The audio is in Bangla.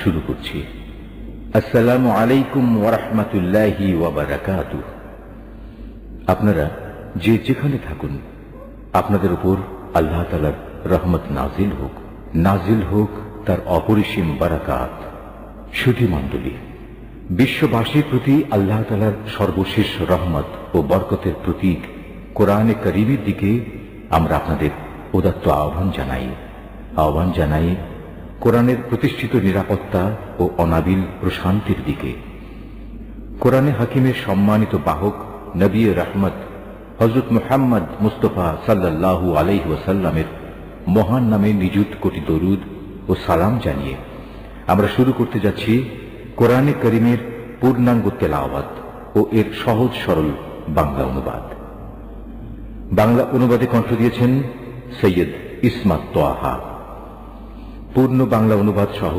শুরু করছি। আসসালামু আলাইকুম ওয়া রাহমাতুল্লাহি ওয়া বারাকাতুহু। আপনারা যে যেখানে থাকুন, আপনাদের উপর আল্লাহ তাআলার রহমত নাজিল হোক তার অপরিসীম বারাকাত। সুধী মণ্ডলী, বিশ্ববাসীর প্রতি আল্লাহ তাআলার সর্বশেষ রহমত ও বরকতের প্রতীক কোরআনে কারীমের দিকে আমরা আপনাদের উদাত্ত আহ্বান জানাই কোরআনের প্রতিষ্ঠিত নিরাপত্তা ও অনাবিল প্রশান্তির দিকে। কোরআনে হাকিমের সম্মানিত বাহক নবী রহমত হযরত মুহাম্মদ মুস্তাফা সাল্লাল্লাহু আলাইহি ওয়াসাল্লামের মহান নামে নিযুত কোটি দরুদ ও সালাম জানিয়ে আমরা শুরু করতে যাচ্ছি কোরআনে কারীমের পূর্ণাঙ্গ তেলাওয়াত ও এর সহজ সরল বাংলা অনুবাদ। বাংলা অনুবাদে কণ্ঠ দিয়েছেন সৈয়দ ইসমাত তোহা। পূর্ণ বাংলা অনুবাদ সহ